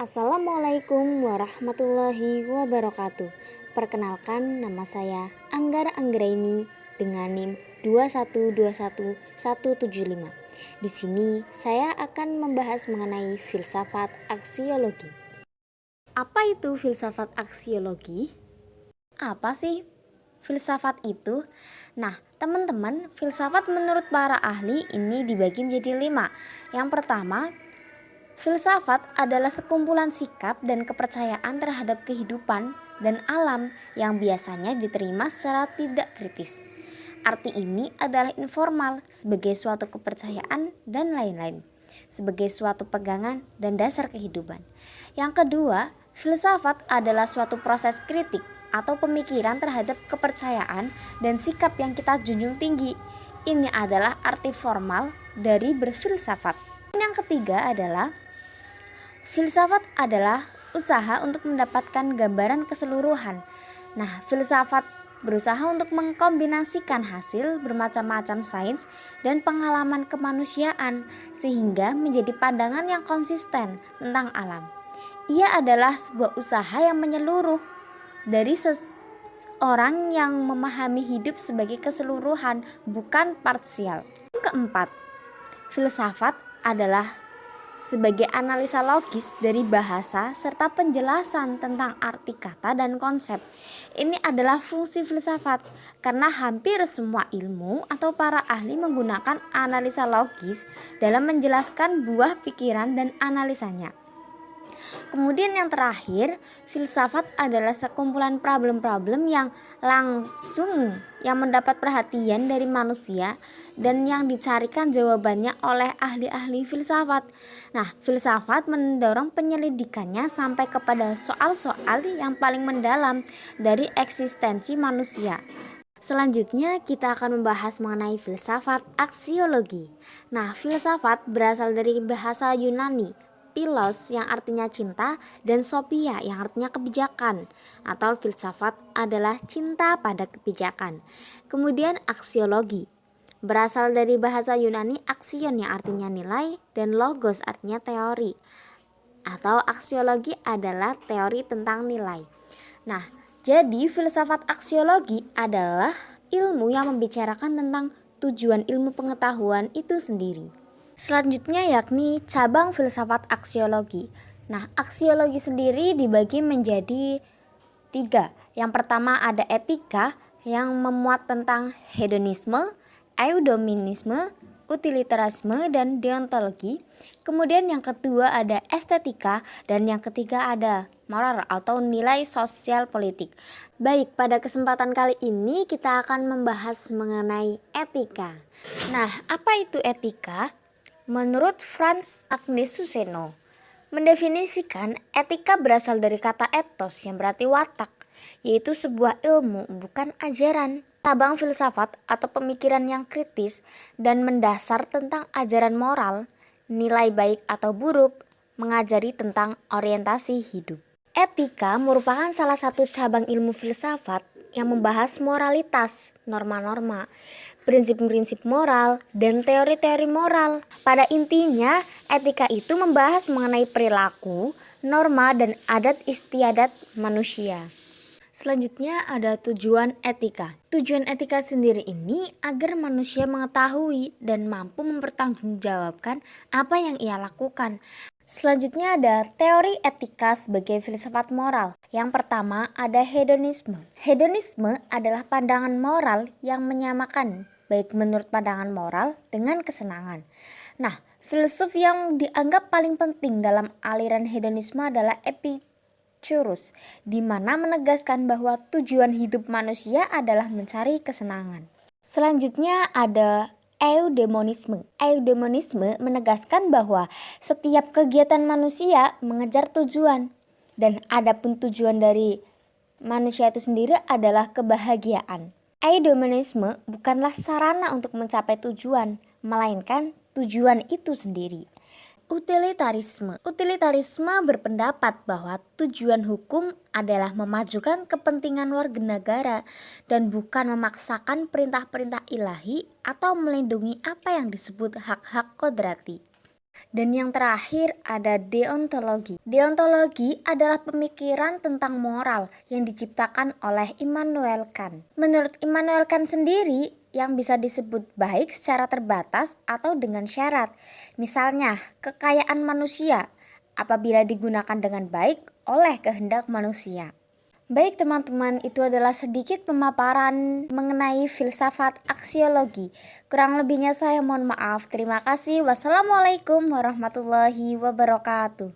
Assalamualaikum warahmatullahi wabarakatuh. Perkenalkan, nama saya Anggara Anggraini dengan NIM 2121175. Di sini saya akan membahas mengenai filsafat aksiologi. Apa itu filsafat aksiologi? Apa sih filsafat itu? Nah, teman-teman, filsafat menurut para ahli ini dibagi menjadi 5. Yang pertama, filsafat adalah sekumpulan sikap dan kepercayaan terhadap kehidupan dan alam yang biasanya diterima secara tidak kritis. Arti ini adalah informal sebagai suatu kepercayaan dan lain-lain, sebagai suatu pegangan dan dasar kehidupan. Yang kedua, filsafat adalah suatu proses kritik atau pemikiran terhadap kepercayaan dan sikap yang kita junjung tinggi. Ini adalah arti formal dari berfilsafat. Yang ketiga adalah filsafat adalah usaha untuk mendapatkan gambaran keseluruhan. Nah, filsafat berusaha untuk mengkombinasikan hasil bermacam-macam sains dan pengalaman kemanusiaan sehingga menjadi pandangan yang konsisten tentang alam. Ia adalah sebuah usaha yang menyeluruh dari seorang yang memahami hidup sebagai keseluruhan, bukan parsial. Yang keempat, filsafat adalah sebagai analisa logis dari bahasa serta penjelasan tentang arti kata dan konsep. Ini adalah fungsi filsafat karena hampir semua ilmu atau para ahli menggunakan analisa logis dalam menjelaskan buah pikiran dan analisanya. Kemudian yang terakhir, filsafat adalah sekumpulan problem-problem yang langsung yang mendapat perhatian dari manusia dan yang dicarikan jawabannya oleh ahli-ahli filsafat. Nah, filsafat mendorong penyelidikannya sampai kepada soal-soal yang paling mendalam dari eksistensi manusia. Selanjutnya kita akan membahas mengenai filsafat aksiologi. Nah, filsafat berasal dari bahasa Yunani, philos yang artinya cinta dan sophia yang artinya kebijakan, atau filsafat adalah cinta pada kebijakan. Kemudian aksiologi berasal dari bahasa Yunani aksion yang artinya nilai dan logos artinya teori, atau aksiologi adalah teori tentang nilai. Nah, jadi filsafat aksiologi adalah ilmu yang membicarakan tentang tujuan ilmu pengetahuan itu sendiri. Selanjutnya yakni cabang filsafat aksiologi. Nah, aksiologi sendiri dibagi menjadi 3. Yang pertama ada etika yang memuat tentang hedonisme, eudemonisme, utilitarisme, dan deontologi. Kemudian yang kedua ada estetika dan yang ketiga ada moral atau nilai sosial politik. Baik, pada kesempatan kali ini kita akan membahas mengenai etika. Nah, apa itu etika? Menurut Franz Agnes Suseno, mendefinisikan etika berasal dari kata ethos yang berarti watak, yaitu sebuah ilmu bukan ajaran. Cabang filsafat atau pemikiran yang kritis dan mendasar tentang ajaran moral, nilai baik atau buruk, mengajari tentang orientasi hidup. Etika merupakan salah satu cabang ilmu filsafat yang membahas moralitas, norma-norma, prinsip-prinsip moral, dan teori-teori moral. Pada intinya, etika itu membahas mengenai perilaku, norma, dan adat istiadat manusia. Selanjutnya ada tujuan etika. Tujuan etika sendiri ini agar manusia mengetahui dan mampu mempertanggungjawabkan apa yang ia lakukan. Selanjutnya ada teori etika sebagai filsafat moral. Yang pertama ada hedonisme. Hedonisme adalah pandangan moral yang menyamakan baik menurut pandangan moral dengan kesenangan. Nah, filsuf yang dianggap paling penting dalam aliran hedonisme adalah Epicurus, di mana menegaskan bahwa tujuan hidup manusia adalah mencari kesenangan. Selanjutnya ada eudemonisme. Eudemonisme menegaskan bahwa setiap kegiatan manusia mengejar tujuan, dan adapun tujuan dari manusia itu sendiri adalah kebahagiaan. Eudemonisme bukanlah sarana untuk mencapai tujuan, melainkan tujuan itu sendiri. Utilitarisme. Utilitarisme berpendapat bahwa tujuan hukum adalah memajukan kepentingan warga negara dan bukan memaksakan perintah-perintah ilahi atau melindungi apa yang disebut hak-hak kodrati. Dan yang terakhir ada deontologi. Deontologi adalah pemikiran tentang moral yang diciptakan oleh Immanuel Kant. Menurut Immanuel Kant sendiri, yang bisa disebut baik secara terbatas atau dengan syarat. Misalnya, kekayaan manusia apabila digunakan dengan baik oleh kehendak manusia. Baik teman-teman, itu adalah sedikit pemaparan mengenai filsafat aksiologi. Kurang lebihnya saya mohon maaf. Terima kasih. Wassalamualaikum warahmatullahi wabarakatuh.